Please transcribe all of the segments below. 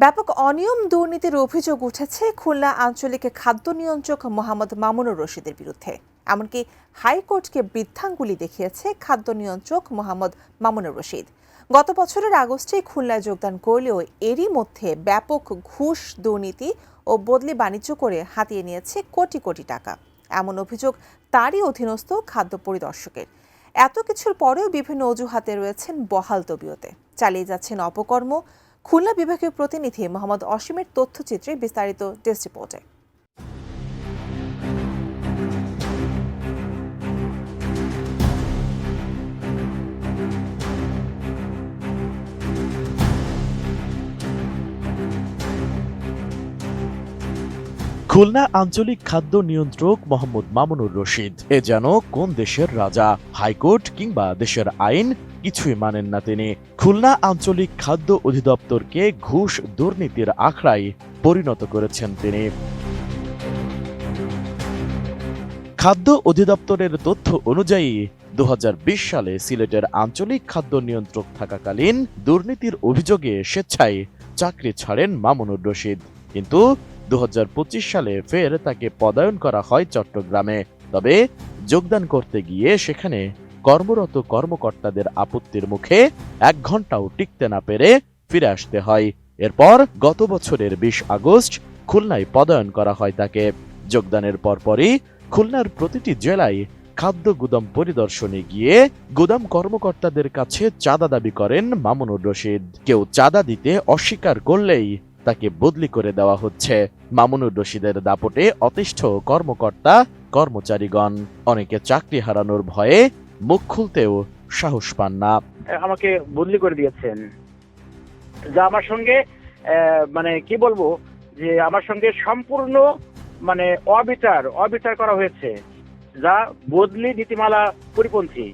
ব্যাপক অনিয়ম দুর্নীতির অভিযোগ উঠেছে খুলনা আঞ্চলিক খাদ্য নিয়ন্ত্রক মোহাম্মদ মামুনুর রশিদের বিরুদ্ধে। এমনকি হাইকোর্টকে বৃদ্ধাঙ্গুলি দেখিয়েছে খাদ্য নিয়ন্ত্রক মোহাম্মদ মামুনুর রশিদ। গত বছরের আগস্টে খুলনায় যোগদান করলেও এরই মধ্যে ব্যাপক ঘুষ, দুর্নীতি ও বদলি বাণিজ্য করে হাতিয়ে নিয়েছে কোটি কোটি টাকা। এমন অভিযোগ তারই অধীনস্থ খাদ্য পরিদর্শকের। এত কিছুর পরেও বিভিন্ন অজুহাতে রয়েছেন বহাল তবিয়তে, চালিয়ে যাচ্ছেন অপকর্ম। খুলনা বিভাগীয় প্রতিনিধি মোহাম্মদ অসীমের তথ্যচিত্রে বিস্তারিত ডেস্ক রিপোর্টে। খুলনা আঞ্চলিক খাদ্য নিয়ন্ত্রক মোহাম্মদ মামুনুর রশিদ এ যেন কোন দেশের রাজা। হাইকোর্ট কিংবা দেশের আইন কিছুই মানেন না তিনি। খুলনা আঞ্চলিক খাদ্য অধিদপ্তরকে ঘুষ দুর্নীতির আখড়ায় পরিণত করেছেন তিনি। খাদ্য অধিদপ্তরের তথ্য অনুযায়ী 2020 সালে সিলেটের আঞ্চলিক খাদ্য নিয়ন্ত্রক থাকাকালীন দুর্নীতির অভিযোগে স্বেচ্ছায় চাকরি ছাড়েন মামুনুর রশিদ। কিন্তু 2025 সালে ফের তাকে পদায়ন করা হয় চট্টগ্রামে। তবে যোগদান করতে গিয়ে সেখানে কর্মরত কর্মকর্তাদের আপত্তির মুখে 1 ঘন্টাও টিকতে না পেরে ফিরে আসতে হয়। এরপর গত বছরের 20 আগস্ট খুলনায় পদায়ন করা হয় তাকে। যোগদানের পরপরই খুলনার প্রতিটি জেলায় খাদ্য গুদাম পরিদর্শনে গিয়ে গুদাম কর্মকর্তাদের কাছে চাঁদা দাবি করেন মামুনুর রশিদ। কেউ চাঁদা দিতে অস্বীকার করলেই তাকে বদলি করে দেওয়া হচ্ছে। মামুনুর রশিদের দাপটে অতিষ্ঠ কর্মকর্তা কর্মচারীগণ অনেকে চাকরি হারানোর ভয়ে মুখ খুলতেও সাহস পান না। আমাকে বদলি করে দিয়েছেন, যা আমার সঙ্গে মানে কি বলবো, যে আমার সঙ্গে সম্পূর্ণ মানে অবিচার করা হয়েছে, যা বদলি নীতিমালা পরিপন্থী।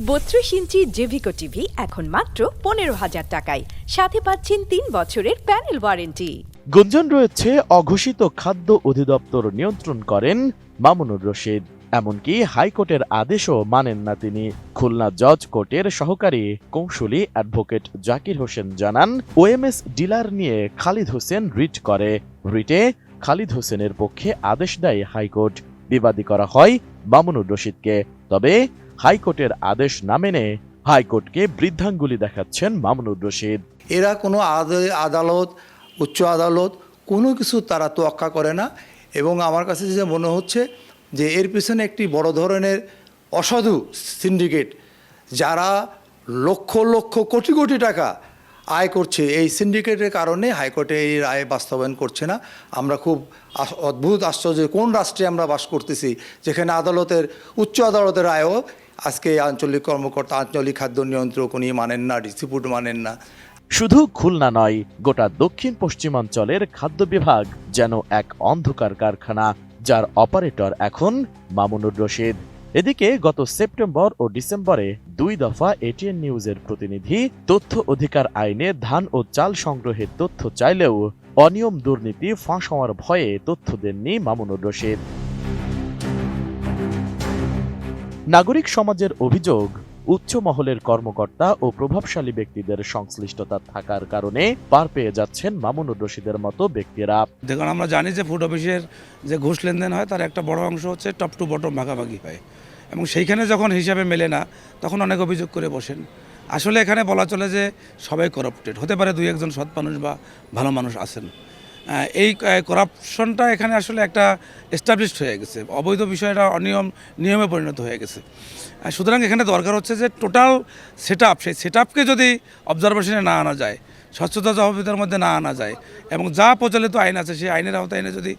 32 ইঞ্চি জেভিকো টিভি এখন মাত্র 15,000 টাকায়, সাথে পাচ্ছেন 3 বছরের প্যানেল ওয়ারেন্টি। গুঞ্জন রয়েছে অঘোষিত খাদ্য অধিদপ্তর নিয়ন্ত্রণ করেন মামুনুর রশিদ। এমনকি হাইকোর্টের আদেশও মানেন না তিনি। খুলনা জজ কোর্টের সহকারী কৌঁসুলি অ্যাডভোকেট জাকির হোসেন জানান, ওএমএস ডিলার নিয়ে খালিদ হোসেন রিট করে। রিটে খালিদ হোসেনের পক্ষে আদেশ দেয় হাইকোর্ট। বিবাদী করা হয় মামুনুর রশিদকে। তবে হাইকোর্টের আদেশ না মেনে হাইকোর্টকে বৃদ্ধাঙ্গুলি দেখাচ্ছেন মামুনুর রশিদ। এরা কোনো আদালত, উচ্চ আদালত কোনো কিছু তারা তোয়াক্কা করে না। এবং আমার কাছে যে মনে হচ্ছে যে এর পিছনে একটি বড় ধরনের অসাধু সিন্ডিকেট, যারা লক্ষ লক্ষ কোটি কোটি টাকা আয় করছে, এই সিন্ডিকেটের কারণে হাইকোর্টে এই রায় বাস্তবায়ন করছে না। আমরা খুব অদ্ভুত আশ্চর্য, কোন রাষ্ট্রে আমরা বাস করতেছি যেখানে উচ্চ আদালতের রায়ও আজকে আঞ্চলিক কর্মকর্তা, আঞ্চলিক খাদ্য নিয়ন্ত্রক উনি মানেন না, ডিস্ট্রিবিউট মানেন না। শুধু খুলনা নয়, গোটা দক্ষিণ পশ্চিমাঞ্চলের খাদ্য বিভাগ যেন এক অন্ধকার কারখানা, যার অপারেটর এখন মামুনুর রশিদ। এদিকে গত সেপ্টেম্বর ও ডিসেম্বরে 2 দফা এটিএন নিউজের প্রতিনিধি তথ্য অধিকার আইনে ধান ও চাল সংগ্রহের তথ্য চাইলেও অনিয়ম দুর্নীতি ফাঁস হওয়ার ভয়ে তথ্য দেননি মামুনুর রশিদ। নাগরিক সমাজের অভিযোগ, উচ্চ মহলের কর্মকর্তা ও প্রভাবশালী ব্যক্তিদের সংশ্লিষ্টতা থাকার কারণে পার পেয়ে যাচ্ছেন মামুনুর রশিদের মতো ব্যক্তিরা। দেখুন, আমরা জানি যে ফুড অফিসের যে ঘুষ লেনদেন হয় তার একটা বড় অংশ হচ্ছে টপ টু বটম ভাগাভাগি হয়, এবং সেইখানে যখন হিসাবে মেলে না তখন অনেক অভিযোগ করে বসেন। আসলে এখানে বলা চলে যে সবাই করাপ্টেড, হতে পারে 2-1 সৎ মানুষ বা ভালো মানুষ আছেন। এই করাপশনটা এখানে আসলে একটা এস্টাবলিশড হয়ে গেছে, অবৈধ বিষয়টা নিয়মে পরিণত হয়ে গেছে। সুতরাং এখানে দরকার হচ্ছে যে টোটাল সেই সেট আপকে যদি অবজারভেশনে না আনা যায়, স্বচ্ছতা জবাবদিহিতার মধ্যে না আনা যায়, এবং যা প্রচলিত আইন আছে সেই আইনের আওতায় এনে যদি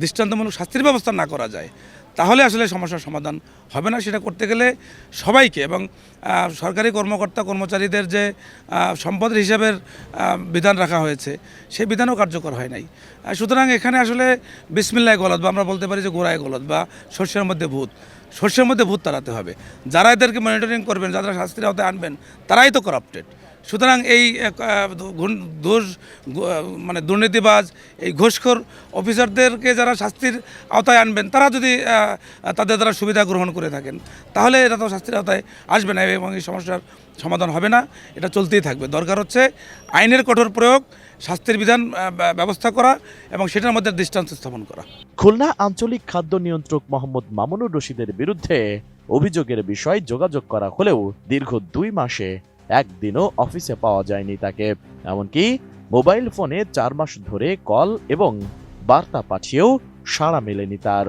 দৃষ্টান্তমূলক শাস্তির ব্যবস্থা না করা যায়, তাহলে আসলে সমস্যার সমাধান হবে না। সেটা করতে গেলে সবাইকে, এবং সরকারি কর্মকর্তা কর্মচারীদের যে সম্পদের হিসাবের বিধান রাখা হয়েছে সেই বিধানও কার্যকর হয় নাই। সুতরাং এখানে আসলে বিসমিল্লাহ গলদ, বা আমরা বলতে পারি যে গোড়ায় গলদ, বা সর্ষের মধ্যে ভূত তাড়াতে হবে। যারা এদেরকে মনিটরিং করবেন, যারা শাস্তির আওতায় আনবেন, তারাই তো করাপ্টেড। সুতরাং এই দোষ মানে দুর্নীতিবাজ এই ঘুষখোর অফিসারদেরকে যারা শাস্তির আওতায় আনবেন তারা যদি তাদের দ্বারা সুবিধা গ্রহণ করে থাকেন তাহলে এটা তো শাস্তির আওতায় আসবে না এবং এই সমস্যার সমাধান হবে না, এটা চলতেই থাকবে। দরকার হচ্ছে আইনের কঠোর প্রয়োগ, শাস্তির বিধান ব্যবস্থা করা এবং সেটার মধ্যে দৃষ্টান্ত স্থাপন করা। খুলনা আঞ্চলিক খাদ্য নিয়ন্ত্রক মোহাম্মদ মামুনুর রশিদের বিরুদ্ধে অভিযোগের বিষয়ে যোগাযোগ করা হলেও দীর্ঘ 2 মাসে একদিনও অফিসে পাওয়া যায়নি তাকে। এমনকি মোবাইল ফোনে 4 মাস ধরে কল এবং বার্তা পাঠিয়েও সাড়া মেলেনি তার।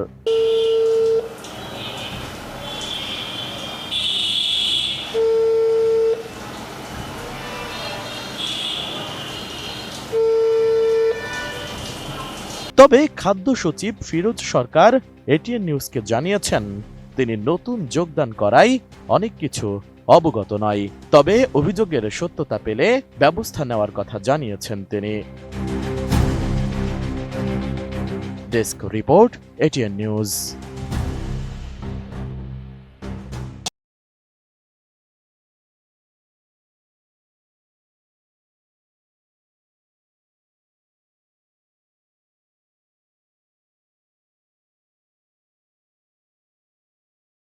তবে খাদ্য সচিব ফিরোজ সরকার এটিএন নিউজকে জানিয়েছেন তিনি নতুন যোগদান করায় অনেক কিছু অবগত নয়, তবে অভিযোগের সত্যতা পেলে ব্যবস্থা নেওয়ার কথা জানিয়েছেন তিনি। Desk report, ATN news.